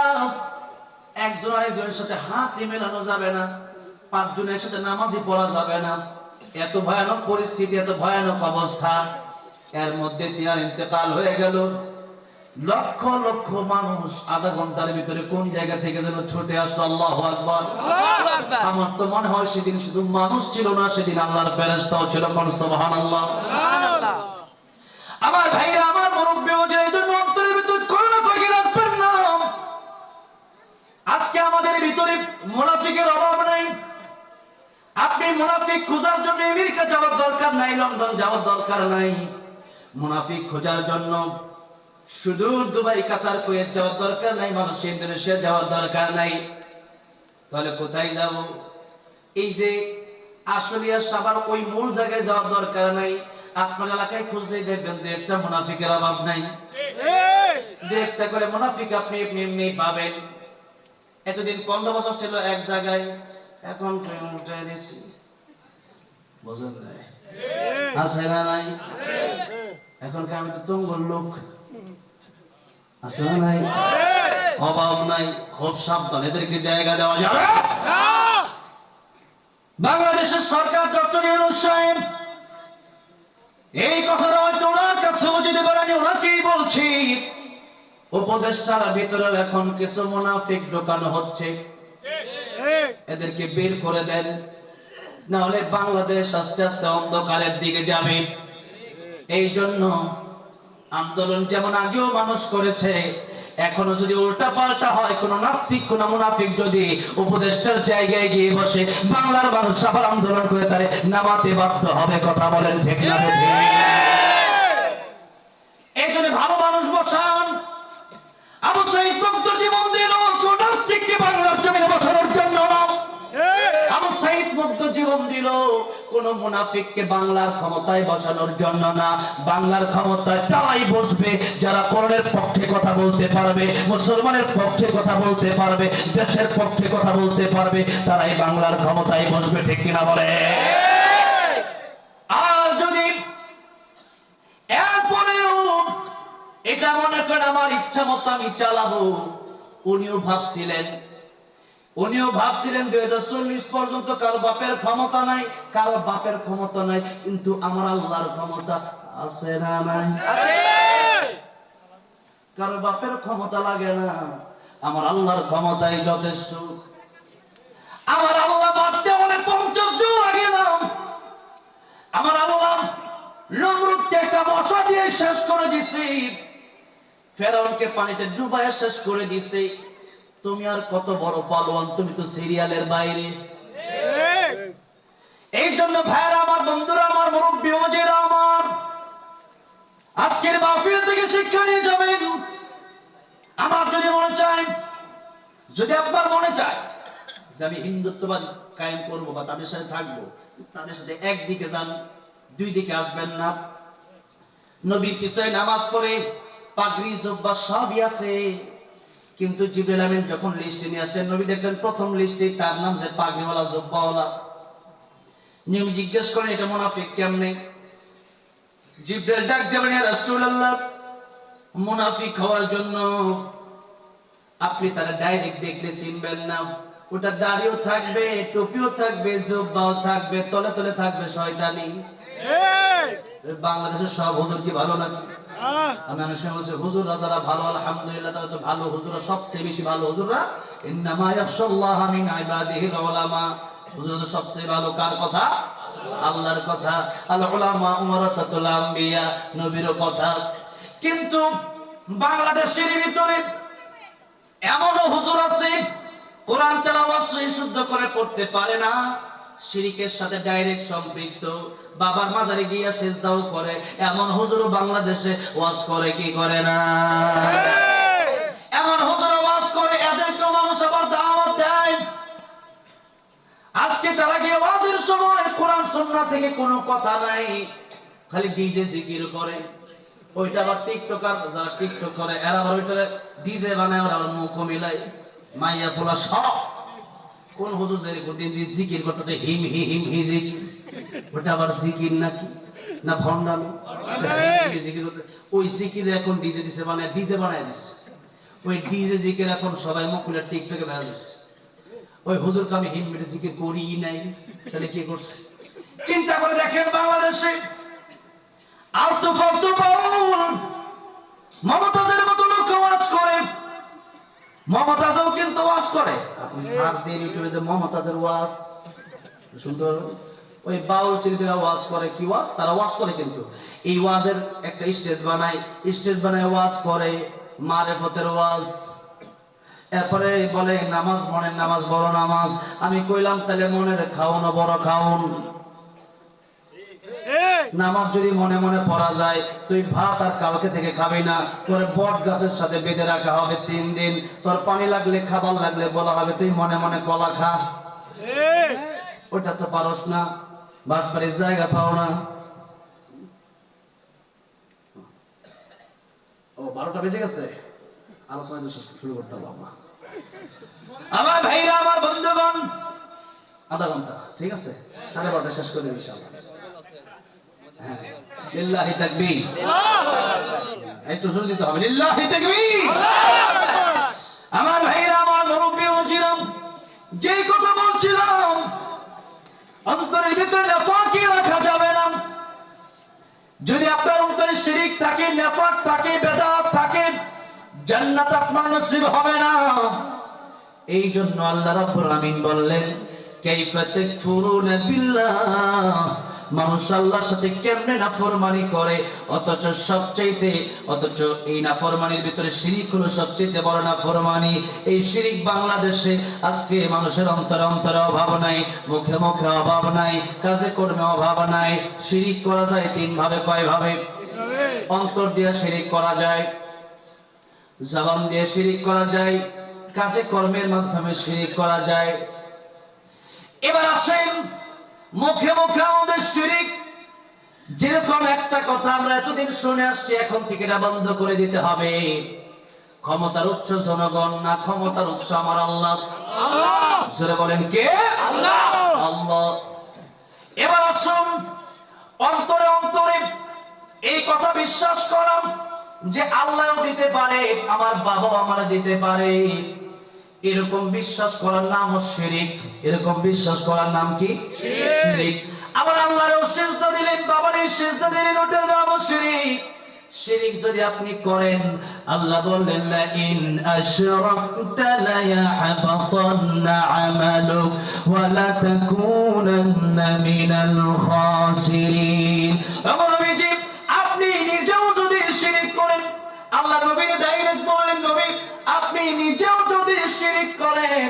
Class, একজন আরেকজনের সাথে হাত মেলানো যাবে না, 5 জনের সাথে নামাজই পড়া যাবে না। এত ভয়ানক পরিস্থিতি, এত ভয়ানক অবস্থা। এর মধ্যে তিনার ইন্তেকাল হয়ে গেল। লক্ষ লক্ষ মানুষ আধা ঘন্টার ভিতরে কোন জায়গা থেকে যেন ছুটে আসলো। আল্লাহু আকবার। আমার তো মনে হয় সেদিন শুধু মানুষ ছিল না, সেদিন আল্লাহর ফেরেশতাও ছিল। কোন সুবহানাল্লাহ। আমার ভাইরা, আমার মুরব্বি ওদের এই জন্য অন্তরের ভিতর করোনা ফাঁকি রাখবেন না। আজকে আমাদের ভিতরে মুনাফিকের অভাব নাই। আপনি মুনাফিক খোঁজার জন্য আমেরিকা যাওয়ার দরকার নাই, লন্ডন যাওয়ার দরকার নাই। মুনাফিক খোঁজার জন্য শুধু দুবাই, কাতার, কুয়েত যাওয়ার দরকার নাই, মালয়েশিয়া, ইন্দোনেশিয়া যাওয়ার দরকার নাই। তাহলে কোথায় যাব? এই যে আশুলিয়া, সাভার, ওই মূল জায়গায় যাওয়ার দরকার নাই। আপনার এলাকায় খুঁজলেই দেখবেন দু একটা মুনাফিকের অভাব নাই। দু একটা করে মুনাফিক আপনি এমনি পাবেন। এতদিন 15 বছর ছিল এক জায়গায়, এখন উঠে দিছি। বুঝেন নাই? আছে না নাই? এখনকার আমি তো তুঙ্গর লোক। আছে না নাই? অভাব নাই। খুব সাবধান, এদেরকে জায়গা দেওয়া যাবে না। বাংলাদেশের সরকার ডক্টর ইউনূস সাহেব এই কথাটা হয়তো ওনার কাছে উচিত করে, আমি ওনাকেই বলছি। উপদেষ্টার ভিতরে এখন কিছু মুনাফিক ঢোকানো হচ্ছে, এদেরকে বের করে দেন, না হলে বাংলাদেশ আস্তে আস্তে অন্ধকারের দিকে যাবে। এই জন্য আন্দোলন যেমন আগেও মানুষ করেছে, এখনো যদি উল্টা পাল্টা হয়, কোন নাস্তিক, কোন মুনাফিক যদি উপদেষ্টার জায়গায় গিয়ে বসে, বাংলার মানুষ আবার আন্দোলন করে তারে নামাতে বাধ্য হবে। কথা বলেন ঠিক না? এই জন্য ভালো মানুষ বসান। আবু সাঈদ মুগ্ধ জীবন দিল কোন নাস্তিককে বাংলার জমিনে বসানোর জন্য না। আবু সাঈদ মুগ্ধ জীবন দিল কোন মুনাফিককে বাংলার ক্ষমতায় বসানোর জন্য না। বাংলার ক্ষমতায় তারাই বসবে যারা কোরআনের পক্ষে কথা বলতে পারবে, মুসলমানের পক্ষে কথা বলতে পারবে, দেশের পক্ষে কথা বলতে পারবে, তারাই বাংলার ক্ষমতায় বসবে। ঠিক কিনা বলে? আর যদি এরপরেও এটা মনে করেন আমার ইচ্ছা মতো আমি চালাবো, উনিও ভাবছিলেন 2040 পর্যন্ত কারো বাপের ক্ষমতা নাই, কারো বাপের ক্ষমতা নাই, কিন্তু আমার আল্লাহর ক্ষমতা আছে না নাই? কারো বাপের ক্ষমতা লাগে না, আমার আল্লাহর ক্ষমতাই যথেষ্ট। আমার আল্লাহ বাড়তে হলে 50 জন লাগে না। আমার আল্লাহ নমরুদকে একটা মশা দিয়ে শেষ করে দিছে, ফেরাউনকে পানিতে ডুবাইয়া শেষ করে দিছে। তুমি আর কত বড় পালোয়ান, তুমি তো সিরিয়ালের বাইরে। এই জন্য ভাইরা আমার, বন্ধুরা আমার, মুরব্বী ওজেরা আমার, আজকের মাহফিল থেকে শিক্ষা নিয়ে যাবেন। আমার যদি মনে চায়, যদি আপনার মনে চায় যে আমি হিন্দুত্ববাদ কায়েম করবো বা তাদের সাথে থাকবো, তাদের সাথে একদিকে যান, দুই দিকে আসবেন না। নবীর পিছনে নামাজ পড়ে পাগড়ি জুব্বা সবই আছে, কিন্তু জিবরাইল আমিন যখন লিস্টে নিয়ে আসলেন, নবী দেখলেন প্রথম লিস্টে তার নাম যে পাগড়িওয়ালা, জুব্বাওয়ালা। নবী জিজ্ঞেস করেন এটা মুনাফিক কেমনে? জিবরাইল ডাক দেবেন, ইয়া রাসূলুল্লাহ, মুনাফিক হওয়ার জন্য আপনি তারা ডাইরেক্ট দেখলে চিনবেন না। ওটা দাড়িও থাকবে, টুপিও থাকবে, জুব্বাও থাকবে, তলে তলে থাকবে শয়তানি। বাংলাদেশের সব হুজুর কি ভালো নাকি? আমি অনেক সময় বলছি হুজুররা যারা ভালো, আলহামদুলিল্লাহ, তারা তো ভালো। হুজুররা সবচেয়ে বেশি ভালো। হুজুররা ইন্নামা ইয়াখশাল্লাহ মিন ইবাদিহিল উলামা। হুজুররা সবচেয়ে ভালো কার কথা? আল্লাহর কথা। আল উলামা ওয়ারাসাতুল আম্বিয়া, নবীর কথা। কিন্তু বাংলাদেশের ভিতরে এমনও হুজুর আছে কোরআন তেলাওয়াত সহি শুদ্ধ করে পড়তে পারে না, শিরকের সাথে ডাইরেক্ট সম্পৃক্ত, বাবার মাজারে গিয়া সিজদাও করে। এমন হুজুরও বাংলাদেশে ওয়াজ করে কি করে না? এমন হুজুর ওয়াজ করে, এদেরকেও মানুষ আবার দাওয়াত দেয়। আজকে তারা গিয়ে ওয়াজের সময় কোরআন সুন্নাহ থেকে কোনো কথা নাই, খালি ডিজে জিকির করে। ওইটা আবার টিকটকার, যারা টিকটক করে এরা আবার ওইটা ডিজে বানায়, ওরা আবার মুখ মিলাই, মাইয়া পোলা সব। কোন হুজুরদের দিন জিকির করতেছে হিম হি হিম হি জিকির, ওটা আবার জিকির নাকি না ভণ্ডামি? জিকির করতে ওই জিকির এখন ডিজে দিছে, মানে ডিজে বানায় দিচ্ছে। ওই ডিজে জিকির এখন সবাই মুখ খুলে টিকটকে বের হচ্ছে। ওই হুজুরকে আমি হিমমেটে জিকির করি নাই, তাহলে কি করছে? চিন্তা করে দেখেন বাংলাদেশে আলতু ফালতু বাউল মমতাজের মতো লোক ওয়াজ করে, মমতাজও কিন্তু ওয়াজ করে। আপনি সার্চ দিয়ে ইউটিউবে যে মমতাজের ওয়াজ শুনতে পারবেন। ওই বাউল শিল্পীরা ওয়াজ করে, কি ওয়াজ? তারা ওয়াজ করে, কিন্তু এই ওয়াজের একটা স্টেজ বানায় ওয়াজ করে, মারেফতের ওয়াজ। এরপরে বলে নামাজ মনের নামাজ বড় নামাজ। আমি কইলাম তাহলে মনের খাওন বড় খাওন। নামাজ যদি মনে মনে পড়া যায়, তুই ভাত আর কালকে থেকে খাবি না, তোর বট গাছের সাথে বেঁধে রাখা হবে 3 দিন। তোর পানি লাগলে খাবার লাগলে বলা হবে তুই মনে মনে কলা খা। ওটা তো পারস না, বাটপাড়ির জায়গা পাও না। ও 12টা বেজে গেছে, আলোচনা শুরু করতে হবে আমরা। আমার ভাইরা, আমার বন্ধুগণ, আধা ঘন্টা ঠিক আছে, 12:30 শেষ করে দেব ইনশাআল্লাহ। হ্যাঁ, লিল্লাহি তাকবীর, একটু জোরে দিতে হবে, লিল্লাহি তাকবীর। আমার ভাইরা, আমার মুরব্বি ওজিরাম, যে কথা বলছিলাম, অন্তরের ভিতরে নাফাকি রাখা যাবে না। যদি আপনার অন্তরে শিরিক থাকে, নাফাক থাকে, বেদাত থাকে, জান্নাত আপনার নসিব হবে না। এই জন্য আল্লাহ রাব্বুল আমিন বললেন, কাইফা তাকফুরুনা বিল্লাহ, মানুষ আল্লাহর সাথে কেমনে নাফরমানি করে, অথচ এই নাফরমানির ভিতরে শিরিক হলো সবচেয়ে বড় নাফরমানি। এই শিরিক বাংলাদেশে আজকে মানুষের অন্তরে অন্তরে অভাব নাই, মুখে মুখে অভাব নাই, কাজে কর্মে অভাব নাই। শিরিক করা যায় 3 ভাবে। কয় ভাবে? অন্তর দিয়ে শিরিক করা যায়, জবান দিয়ে শিরিক করা যায়, কাজে কর্মের মাধ্যমে শিরিক করা যায়। এবার আসেন মুখে মুখে আমাদের শিরিক। যেরকম একটা কথা আমরা এতদিন শুনে আসছি, এখন থেকে এটা বন্ধ করে দিতে হবে। ক্ষমতার উৎস জনগণ না, ক্ষমতার উৎস আমার আল্লাহ। জোরে বলেন কে? আল্লাহ। আল্লাহ। এবার আসুন অন্তরে অন্তরে এই কথা বিশ্বাস করাম যে আল্লাহও দিতে পারে, আমার বাবাও আমার দিতে পারে, এরকম বিশ্বাস করার নাম শিরিক। এরকম বিশ্বাস করার নাম কি? শিরিক। আবার আল্লাহরও সিজদা দিলেন, বাবারও সিজদা দিলেন, ওটার নাম শিরিক। শিরিক যদি আপনি করেন, আল্লাহ বললেন লা ইন আশরাকতা লা ইয়াহবাতান্না আমালুক ওয়া লা তাকুনান্না মিনাল খাসিরিন। আমার নবীজি, আপনি নিজেও যদি শিরিক করেন, আল্লাহ নবী ডাইরেক্ট বললেন, নবী আপনি নিজেও যদি শিরিক করেন,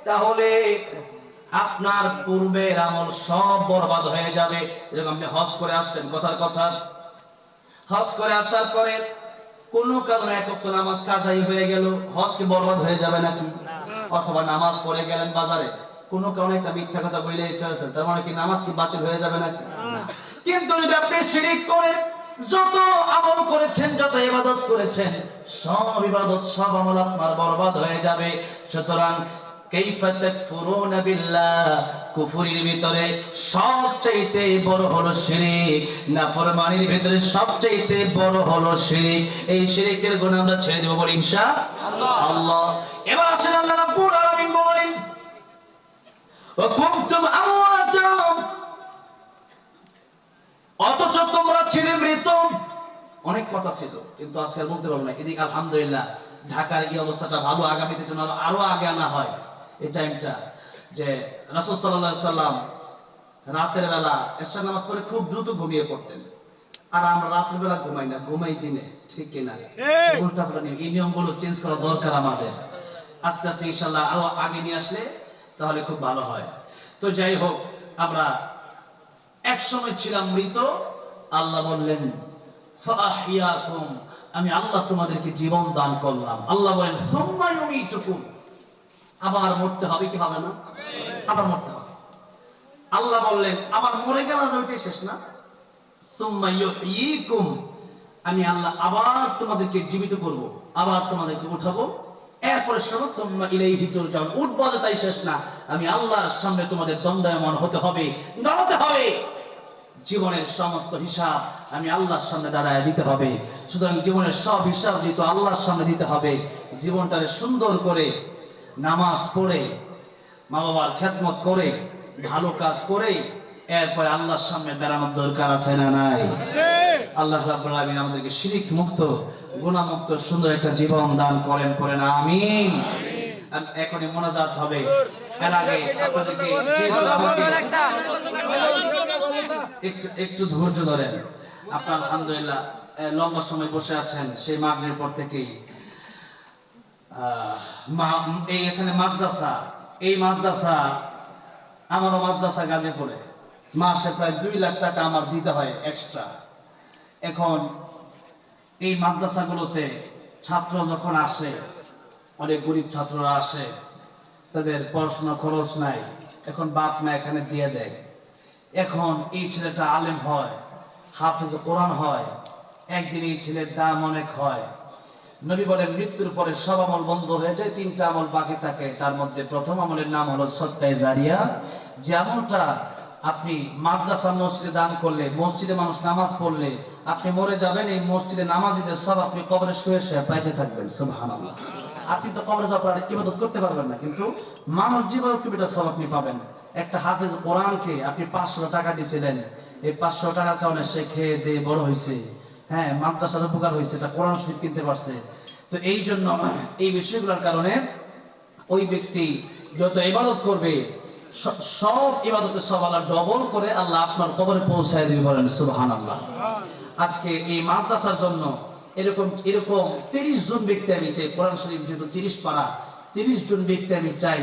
তাহলে আপনার পূর্বের আমল সব বরবাদ হয়ে যাবে। যেরকম আপনি হজ করে আসলেন, কথার কথা, হজ করে আসার পরে কোন কারণে 1 ওয়াক্ত নামাজ কাজাই হয়ে গেল, হজ কি বরবাদ হয়ে যাবে নাকি? অথবা নামাজ পড়ে গেলেন বাজারে, কোন কারণে একটা মিথ্যা কথা বলেই ফেলছেন, তার মানে কি নামাজ কি বাতিল হয়ে যাবে নাকি? কিন্তু যদি আপনি শিরিক করেন, যত আমল করেছেন, যত ইবাদত করেছেন, সব ইবাদত, সব আমল আপনার বরবাদ হয়ে যাবে। সুতরাং কাইফা তাকফুরুনা বিল্লাহ, কুফরির ভিতরে সবচেয়ে বড় হলো শিরিক, নাফরমানির ভিতরে সবচেয়ে বড় হলো শিরিক। এই শিরিকের গুনাহ আমরা ছেড়ে দেব, বলি ইনশাআল্লাহ। আল্লাহ। এবার আসেন আল্লাহ রাব্বুল আলামিন বলেন, ওয়া কুনতুম আমওয়াতাম, অথচ তোমরা ছিলে মৃত। অনেক কথা ছিল, কিন্তু আজকে বলতে পারবো না। এদিকে আলহামদুলিল্লাহ ঢাকার এই অবস্থাটা ভালো, আগামীতে যেন আরো আগে আনা হয় এই টাইমটা। যে রাসূল সাল্লাল্লাহু আলাইহি সাল্লাম রাতের বেলা এশার নামাজ পড়ে খুব দ্রুত ঘুমিয়ে পড়তেন, আর আমরা রাতের বেলা ঘুমাই না, ঘুমাই দিনে, ঠিক কিনা? উল্টা পাল্টা নিয়ম, এই নিয়মগুলো চেঞ্জ করা দরকার আমাদের। আস্তে আস্তে ইনশাআল্লাহ আরো আগে নিয়ে আসলে তাহলে খুব ভালো হয়। তো যাই হোক, আমরা এক সময় ছিলাম মৃত। আল্লাহ বললেন ফাহিয়াকুম, আমি আল্লাহ তোমাদেরকে জীবন দান করলাম। আল্লাহ বলেন সুম্মা ইউমিতুকুম, আবার মরতে হবে কি হবে না? আবার মরতে হবে। আল্লাহ বললেন আবার মরে গেল, ওইটাই শেষ না? সুম্মা ইউহয়িকুম, আমি আল্লাহ আবার তোমাদেরকে জীবিত করব, আবার তোমাদেরকে উঠাবো। এরপরে শোনো, তোমরা ইলাইহি তুরজাউন, উঠবো তাই শেষ না, আমি আল্লাহর সামনে তোমাদের দণ্ডায়মান হতে হবে, দাঁড়াতে হবে। জীবনের সমস্ত হিসাব আমি আল্লাহর সামনে দাঁড়ায় দিতে হবে। সুতরাং জীবনের সব হিসাব যেহেতু আল্লাহর সামনে দিতে হবে, জীবনটাকে সুন্দর করে নামাজ পড়ে, মা বাবার খেদমত করে, ভালো কাজ করে এরপরে আল্লাহর সামনে দাঁড়ানোর দরকার আছে না নাই? আল্লাহ রাব্বুল আলামিন আমাদেরকে শিরক মুক্ত, গুনাহ মুক্ত সুন্দর একটা জীবন দান করেন, পড়েন আমিন। এখনই মোনাজাত হবে, এর আগে আপনাদেরকে একটু ধৈর্য ধরেন। আপনারা আলহামদুলিল্লাহ লম্বা সময় বসে আছেন, সেই মাগরিবের পর থেকেই এই এখানে মাদ্রাসা, এই মাদ্রাসা আমারও মাদ্রাসা গাজীপুরে, মাসে প্রায় 2 লাখ টাকা আমার দিতে হয় এক্সট্রা। এখন এই মাদ্রাসাগুলোতে ছাত্র যখন আসে, অনেক গরিব ছাত্ররা আসে, তাদের পড়াশোনা খরচ নাই, এখন বাপ মা এখানে দিয়ে দেয়। এখন এই ছেলেটা আলেম হয়, হাফেজ কোরআন হয়, একদিন এই ছেলের দাম অনেক হয়। নবী বলেন মৃত্যুর পরে সব আমল বন্ধ হয়ে যায়, 3টা আমল বাকি থাকে। তার মধ্যে প্রথম আমলের নাম হলো সদকায়ে জারিয়া। যে আমলটা আপনি মাদ্রাসা মসজিদে দান করলে, মসজিদে মানুষ নামাজ পড়লে, আপনি মরে যাবেন, এই মসজিদে নামাজীদের সব আপনি কবরে শুয়ে শুয়ে পাইতে থাকবেন। সুবহানাল্লাহ। আপনি তো কবরে যাওয়ার ইবাদত করতে পারবেন না, কিন্তু মানুষ জীবন এটা সব আপনি পাবেন। একটা হাফেজ কোরআনকে আপনি 500 টাকা দিয়েছিলেন, এই 500 টাকার কারণে সে খেয়ে দিয়ে বড় হয়েছে, হ্যাঁ, মাদ্রাসার উপকার হয়েছে, এটা কোরআন শরীফ কিনতে পারছে। তো এই জন্য এই বিষয়গুলোর কারণে ওই ব্যক্তি যত ইবাদত করবে, সব ইবাদতের সব আল্লাহ ডবল করে আল্লাহ আপনার কবরে পৌঁছায় দিবে, বলেন সুবহানাল্লাহ। আজকে এই মাদ্রাসার জন্য এরকম 30 জন ব্যক্তি আমি চাই, কোরআন শরীফ যেহেতু 30 পারা, 30 জন ব্যক্তি আমি চাই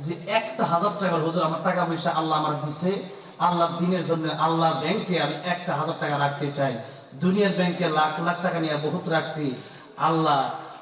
যে একটা 1000 টাকার, হুজুর আমার টাকা পয়সা আল্লাহ আমার দিছে, আল্লাহর দিনের জন্য আল্লাহর ব্যাংকে আমি একটা 1000 টাকা রাখতে চাই। দুনিয়ার ব্যাংকে লাখ লাখ টাকা নিয়ে বহুত রাখছি, আল্লাহ